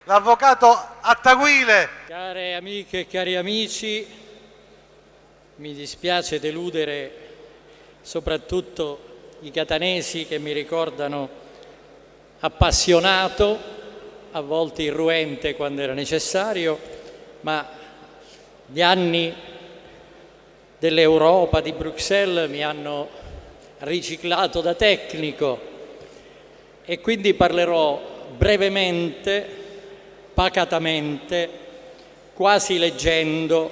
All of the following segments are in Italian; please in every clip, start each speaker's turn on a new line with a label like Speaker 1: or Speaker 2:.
Speaker 1: L'avvocato Attaguile.
Speaker 2: Care amiche e cari amici, mi dispiace deludere soprattutto i catanesi che mi ricordano appassionato, a volte irruente quando era necessario, ma gli anni dell'Europa, di Bruxelles, mi hanno riciclato da tecnico e quindi parlerò brevemente, pacatamente, quasi leggendo,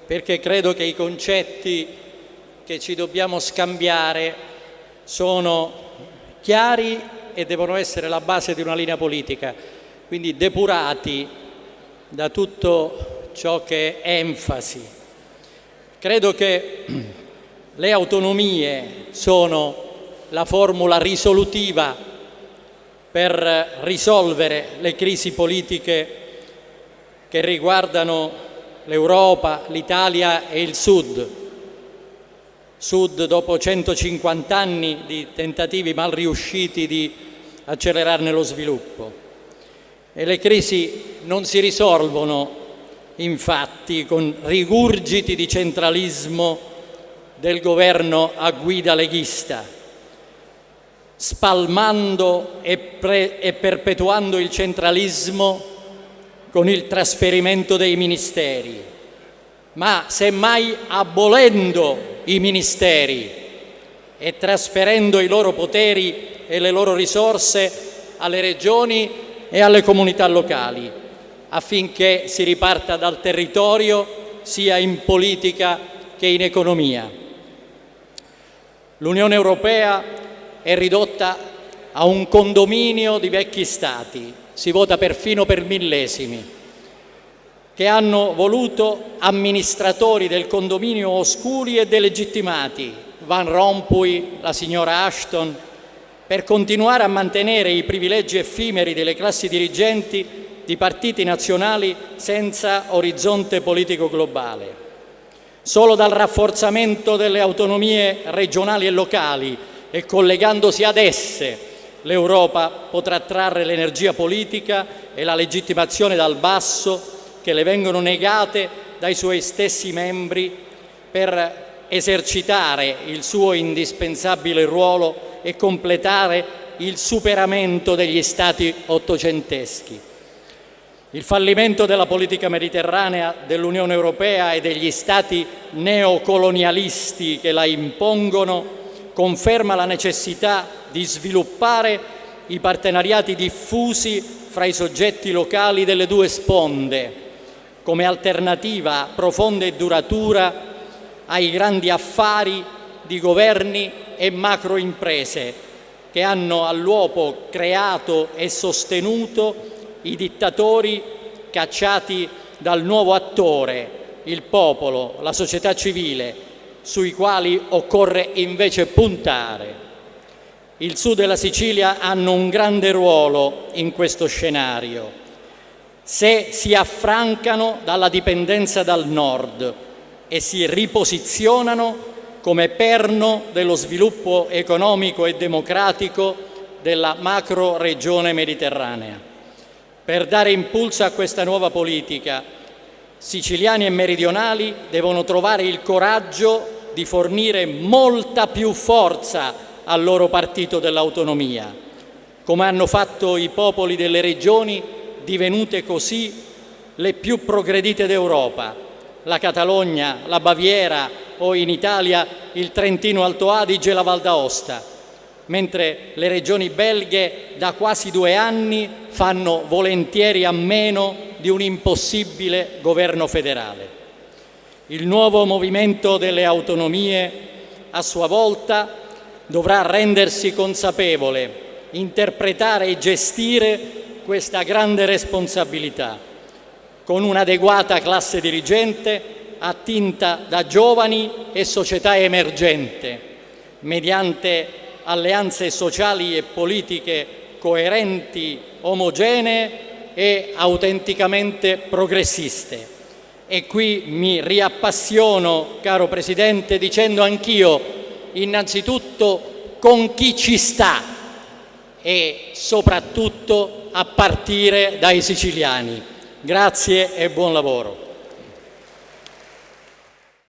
Speaker 2: perché credo che i concetti che ci dobbiamo scambiare sono chiari e devono essere la base di una linea politica, quindi depurati da tutto ciò che è enfasi. Credo che le autonomie sono la formula risolutiva per risolvere le crisi politiche che riguardano l'Europa, l'Italia e il Sud. Sud dopo 150 anni di tentativi mal riusciti di accelerarne lo sviluppo. E le crisi non si risolvono infatti con rigurgiti di centralismo del governo a guida leghista, spalmando e perpetuando il centralismo con il trasferimento dei ministeri, ma semmai abolendo i ministeri e trasferendo i loro poteri e le loro risorse alle regioni e alle comunità locali, affinché si riparta dal territorio sia in politica che in economia. L'Unione Europea è ridotta a un condominio di vecchi stati, si vota perfino per millesimi, che hanno voluto amministratori del condominio oscuri e delegittimati, Van Rompuy, la signora Ashton, per continuare a mantenere i privilegi effimeri delle classi dirigenti di partiti nazionali senza orizzonte politico globale. Solo dal rafforzamento delle autonomie regionali e locali e collegandosi ad esse, l'Europa potrà trarre l'energia politica e la legittimazione dal basso che le vengono negate dai suoi stessi membri per esercitare il suo indispensabile ruolo e completare il superamento degli stati ottocenteschi. Il fallimento della politica mediterranea dell'Unione Europea e degli stati neocolonialisti che la impongono conferma la necessità di sviluppare i partenariati diffusi fra i soggetti locali delle due sponde, come alternativa profonda e duratura ai grandi affari di governi e macroimprese che hanno all'uopo creato e sostenuto i dittatori cacciati dal nuovo attore, il popolo, la società civile, sui quali occorre invece puntare. Il Sud e la Sicilia hanno un grande ruolo in questo scenario, se si affrancano dalla dipendenza dal Nord e si riposizionano come perno dello sviluppo economico e democratico della macro regione mediterranea. Per dare impulso a questa nuova politica, siciliani e meridionali devono trovare il coraggio di fornire molta più forza al loro partito dell'autonomia, come hanno fatto i popoli delle regioni divenute così le più progredite d'Europa, la Catalogna, la Baviera o in Italia il Trentino Alto Adige e la Val d'Aosta, mentre le regioni belghe da quasi 2 anni fanno volentieri a meno di un impossibile governo federale. Il nuovo movimento delle autonomie, a sua volta, dovrà rendersi consapevole, interpretare e gestire questa grande responsabilità, con un'adeguata classe dirigente attinta da giovani e società emergente, mediante alleanze sociali e politiche coerenti, omogenee e autenticamente progressiste. E qui mi riappassiono, caro Presidente, dicendo anch'io innanzitutto con chi ci sta e soprattutto a partire dai siciliani. Grazie e buon lavoro.